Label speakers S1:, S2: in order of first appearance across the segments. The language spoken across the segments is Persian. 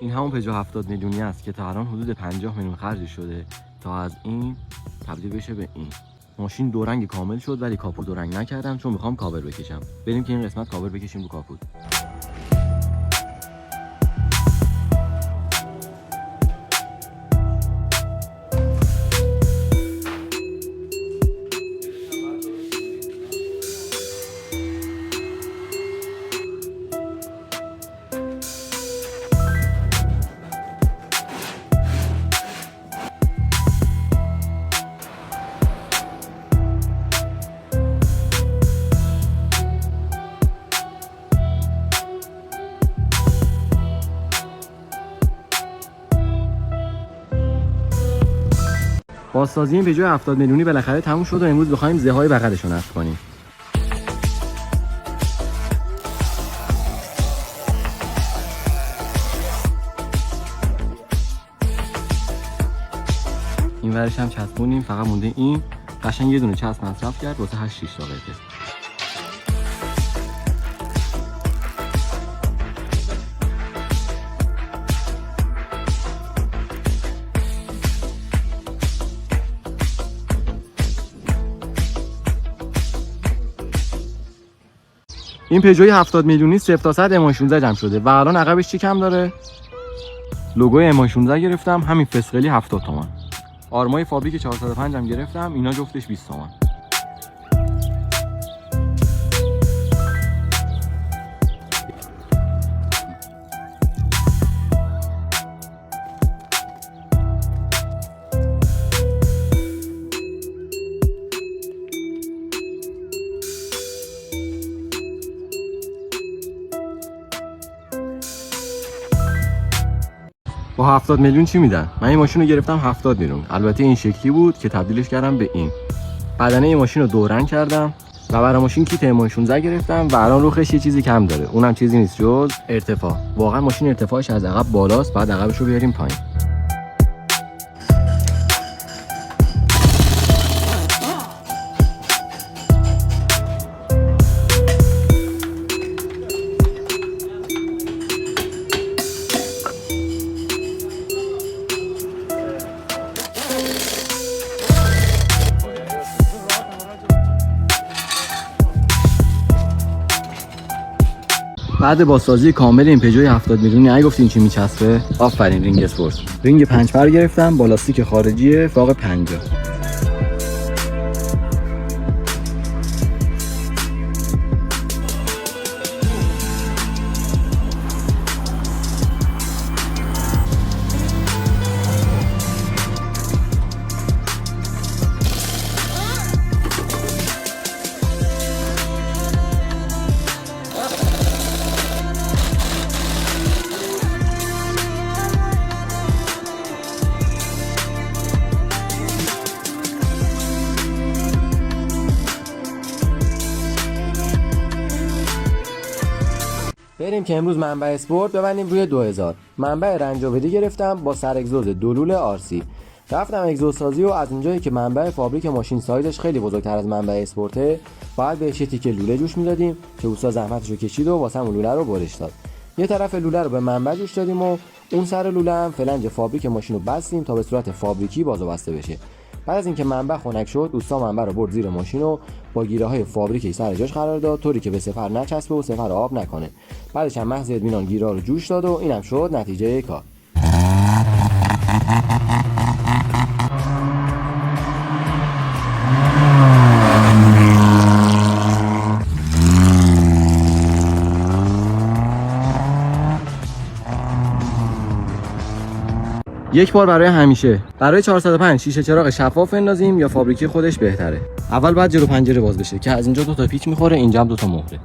S1: این همون پژو 70 میلیونی است که تا الان حدود 50 میلیون خرج شده تا از این تبدیل بشه به این. ماشین دو رنگ کامل شد ولی کاپوت دو رنگ نکردم چون میخوام کاور بکشم. بریم که این قسمت کاور بکشیم رو کاپوت. بازسازی این پژو 70 میلیونی بالاخره تموم شد و امروز بخوایم زهای بغلش رو نصب کنیم. این ورش هم چسبونیم، فقط مونده این. قشنگ یه دونه چسب مصرف کرد واسه 8 6 تا قطعه. این پژوی 70 میلیونی 0 تا 100 ام 16 جمع شده و الان عقبش چی کم داره؟ لوگوی ام 16 گرفتم، همین فسقلی 70 تومن. آرمای فابریک 405 هم گرفتم، اینا جفتش 20 تومن. با 70 میلیون چی میدن؟ من این ماشین رو گرفتم 70 میلیون. البته این شکلی بود که تبدیلش کردم به این. بدنه این ماشین رو دو رنگ کردم و برای ماشین کیت ام 16 گرفتم و الان روخش یه چیزی کم داره. اونم چیزی نیست جز ارتفاع. واقعا ماشین ارتفاعش از عقب بالاست، بعد عقبش رو بیاریم پایین. بعد بازسازی کامل این پژوی 70 میلیونی نگفتین چی میچسبه؟ آفرین، رینگ اسپورت. رینگ 5 پر گرفتم با لاستیک خارجی فاق 50. بریم که امروز منبع اسپورت ببندیم روی 2000. منبع رنجاودی گرفتم با سر اگزوز دولول آرسی. رفتم اگزوز سازی و از اونجایی که منبع فابریک ماشین سایزش خیلی بزرگتر از منبع اسپورته، باید بهش یه تیکه لوله جوش میدادیم که اوستا زحمتشو کشید و واسه اون لوله رو برش داد. یه طرف لوله رو به منبع جوش دادیم و اون سر لوله هم فلنج فابریک ماشین رو بستیم تا به صورت فابریکی باز و بسته بشه. بعد از اینکه منبع خنک شد، دوستا منبع رو برد زیر ماشین و با گیره‌های فابریکی سر جاش قرار داد طوری که به سفر نچسبه و سفر آب نکنه. بعدش هم محض اطمینان گیرها رو جوش داد و اینم شد نتیجه کار. یک بار برای همیشه. برای 405 شیشه چراغ شفاف اندازیم یا فابریکی خودش بهتره؟ اول باید جلو پنجره باز بشه که از اینجا 2 تا پیچ میخوره، اینجا هم 2 تا مهره.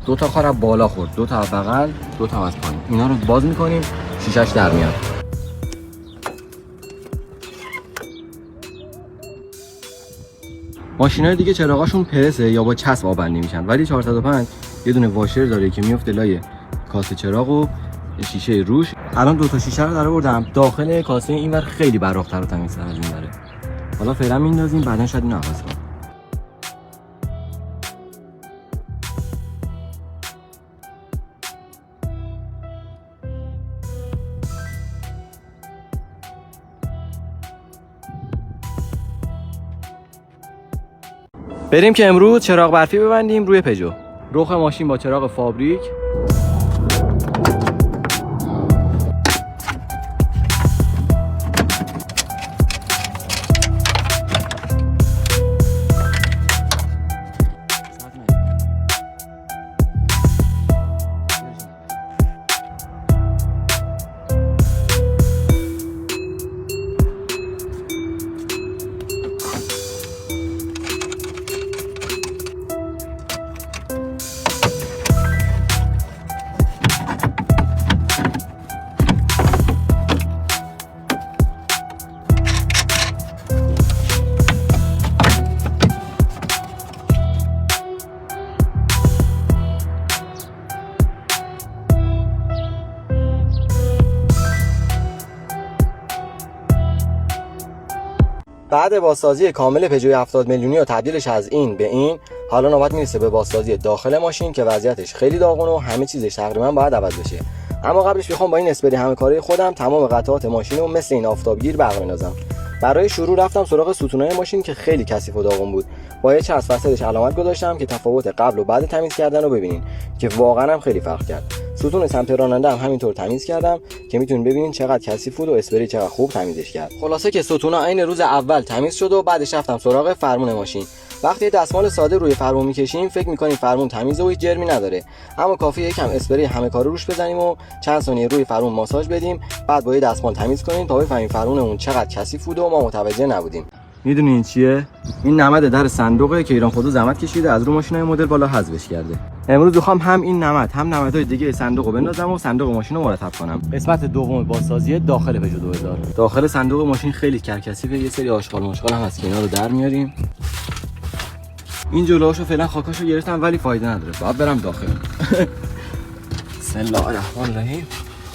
S1: دو تا خار از بالا خورد، 2 تا از بغل، 2 تا از پایین. اینا رو باز میکنیم، شیشه‌اش در میاد. ماشینای دیگه چراغاشون پرسه یا با چسب آبندی میشن، ولی 405 یه دونه واشر داره که میفته لای کاسه چراغ و شیشه روش. الان 2 تا شیشه رو در آوردم داخل کاسه، اینور خیلی براق‌تر و تمیزتر از اون داره. حالا فعلا میندازیم، بعدا شاید اینو عوض کنیم. بریم که امروز چراغ برفی ببندیم روی پژو. رخ ماشین با چراغ فابریک. بعد بازسازی کامل پژو 70 میلیونی و تبدیلش از این به این، حالا نوبت میرسه به بازسازی داخل ماشین که وضعیتش خیلی داغونه و همه چیزش تقریبا باید عوض بشه. اما قبلش میخوام با این اسپری همه کاری خودم تمام قطعات ماشین رو مثل این آفتابگیر برق بندازم. برای شروع رفتم سراغ ستونای ماشین که خیلی کثیف و داغون بود. با یه چسب وسطش علامت گذاشتم که تفاوت قبل و بعد تمیز کردن رو ببینین که واقعا هم خیلی فرق کرد. ستون سمت راننده هم همینطور تمیز کردم که میتونین ببینین چقدر کثیف بود و اسپری چقدر خوب تمیزش کرد. خلاصه که ستونا عین روز اول تمیز شد و بعدش رفتم سراغ فرمون ماشین. وقتی دستمال ساده روی فرمون میکشیم فکر میکنیم فرمون تمیزه و هیچ جرمی نداره، اما کافیه یکم اسپری همه کارو روش بزنیم و چند ثانیه روی فرمون ماساژ بدیم، بعد با یه دستمال تمیز کنیم تا بفهمیم فرمونمون چقدر کثیف بود و ما متوجه نبودیم. میدونین این چیه؟ این نمد در صندوقه که ایران خودرو زحمت کشیده از رو ماشینای مدل بالا حذفش کرده. امروز میخوام هم این نمد هم نمدهای دیگه صندوقو بندازم و صندوق ماشین رو مرتب کنم. قسمت دوم بازسازی داخل پژو 2000. داخل صندوق ماشین خیلی کرکسیفه، یه سری آشغال ماشغال هم هست که اینا رو در میاریم. این جلوهاشو فعلا خاکاشو گرفتم ولی فایده نداره، باید برم داخل. بسم الله الرحمن الرحیم.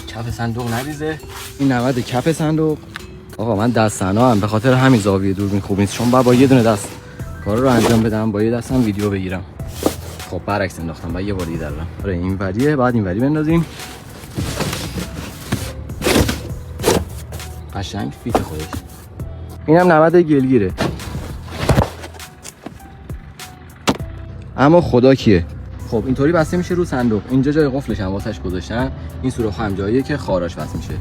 S1: کف صندوق نریزه. این نمد کف صندوق. آقا من دست تنها به خاطر همین زاویه دوربین خوب نیست، چون با یه دونه دست کار رو انجام بدم، با یه دستم ویدیو بگیرم. خب برعکس انداختم، بعد یه بار دیگه دارم. آره این وریه، بعد این وری بندازیم. قشنگ فیت خودش. اینم نمد گلگیره. اما خدا کیه؟ خب اینطوری بسته میشه رو صندوق. اینجا جای قفلش هم واسش گذاشتن. این سوراخ هم جاییه که خاراش بس میشه.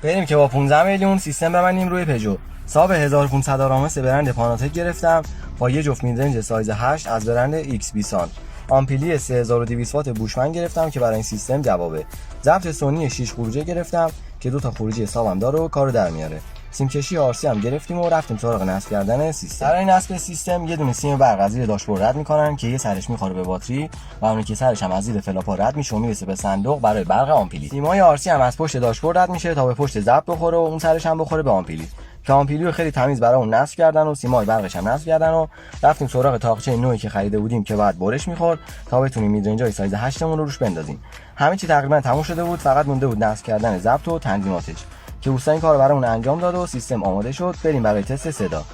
S1: بریم که با 15 میلیون سیستم ببندیم روی پژو. صاحب 1500 آرامس برند پاناتک گرفتم با یه جفت میدرنج سایز 8 از برند ایکس بیسان. آمپیلی 3200 وات بوشمن گرفتم که برای این سیستم جوابه. ضبط سونی 6 خروجی گرفتم که 2 تا خروجی حسابم داره و کارو در میاره. سیم کشی آرسی هم گرفتیم و رفتیم سراغ نصب کردن سیستم. برای نصب سیستم یه دونه سیم برق از زیر داشبورد رد میکنن که یه سرش میخوره به باتری و اون که سرش هم از زیر فلاپا رد میشه و میرسه به صندوق برای برق آمپیلی. سیمای آرسی هم از پشت داشبورد رد میشه تا به پشت ضبط بخوره و اون سرش هم بخوره به آمپیلی. که آمپیلی رو خیلی تمیز برای اون نصب کردن و سیمای برقش هم نصب کردن و رفتیم سراغ تاقچه نوعی که خریده بودیم که بعد برش میخورد تا بتونیم میدرنجای سایز 8 مون رو روش بندازیم. همه چی تقریبا تموم شده بود، فقط مونده بود نصب کردن ضبط و تنظیماتش که اوستا این کارو برامون انجام داد و سیستم آماده شد. بریم برای تست صدا.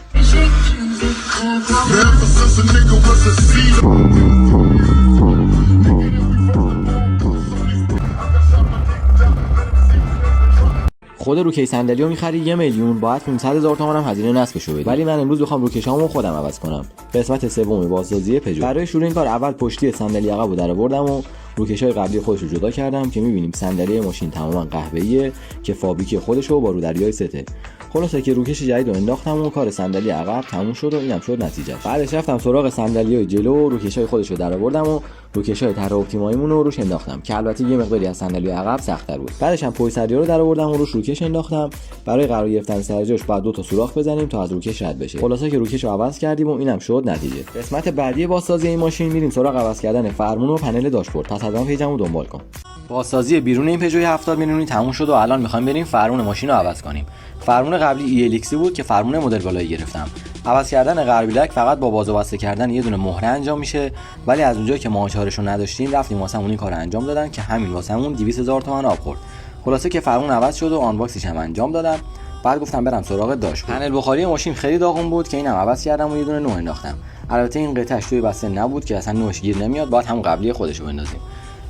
S1: خود روکش صندلیو می‌خری 1 میلیون، باید 500,000 تومان هم هزینه نصبشو بدی. ولی من امروز می‌خوام روکشامو خودم عوض کنم. قسمت سوم بازسازی پژو. برای شروع این کار اول پشتی صندلی عقبو درآوردم و روکشای قبلی خودش رو جدا کردم که می‌بینیم صندلی ماشین تماما قهوه‌ایه که فابریکی خودشو با رودریای سته. خلاصه که روکش جدید رو انداختم و کار صندلی عقب تموم شد و اینم شد نتیجه. بعدش رفتم سراغ صندلیای جلو و روکشای خودش رو درآوردم و روکشای طرح اپتیمایمون رو روش انداختم که البته یه مقداری از صندلی عقب سخت‌تر بود. بعدش هم پای سریع رو درآوردم و روش روکش انداختم. برای قرار گرفتن سر جاش بعد 2 تا سوراخ بزنیم تا از روکش رد بشه. خلاصه که روکش رو عوض کردیم و اینم شد نتیجه. قسمت بعدی بازسازی این ماشین میریم سراغ عوض کردن فرمون و پنل داشبورد. پس اینستاگرام پیجمو دنبال کن. بازسازی بیرون این پژو 70 میلیونی تموم شد و الان می‌خوایم بریم فرمون ماشین رو عوض کنیم. فرمون قبلی ELX بود که فرمون مدل بالایی گرفتم. عوض کردن غربیلک فقط با باز و بسته کردن یه دونه مهره انجام میشه، ولی از اونجایی که ما چاره‌شو نداشتیم رفتیم واسمون این کارو انجام دادن که همین واسمون 200,000 تومان آب خورد. خلاصه که فرمون عوض شد و آنباکسش هم انجام دادم. بعد گفتم برم سراغ داشبورد. پنل بخاری ماشین خیلی داغون بود که اینم عوض کردم و یه دونه نو انداختم. البته این قطعه‌اش توی بسته نبود که اصلا نوش گیر نمیاد، بعد هم قبلی خودشو بندازیم.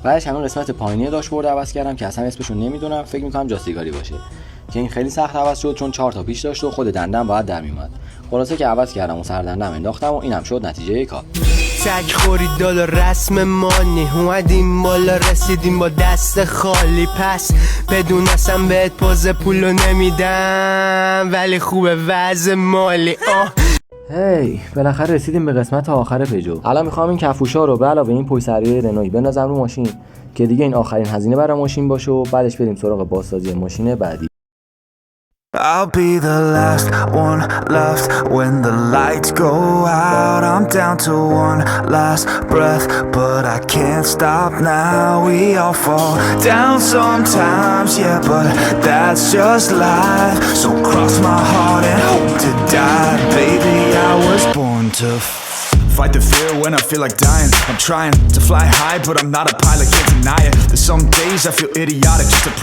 S1: بعدش همین قسمت پایینی داشبورد عوض کردم که اصلا اسمشو نمیدونم، فکر می‌کنم جاستیگاری باشه. که این خیلی سخت عوض شد چون 4 تا پیچ داشت و خود دندم باید در میومد. خلاصه که عوض کردم و سردندم انداختم و اینم شد نتیجه کار.
S2: تک خورید دالا رسم مانی اومدیم بالا رسیدیم با دست خالی، پس بدونستم بهت پوز پولو نمیدم ولی خوبه وضع مالی.
S1: هی بالاخره رسیدیم به قسمت آخر پژو. الان میخوام این کفوشا رو به علاوه این پشت سریع رنوی بندازم رو ماشین که دیگه این آخرین هزینه برای ماشین باشه و بعدش بریم سراغ بازسازی ماشین بعدی.
S3: I'll be the last one left when the lights go out. I'm down to one last breath, but I can't stop now. We all fall down sometimes, yeah, but that's just life. So cross my heart and hope to die. Baby, I was born to fight the fear when I feel like dying. I'm trying to fly high, but I'm not a pilot, can't deny it. There's some days I feel idiotic, just a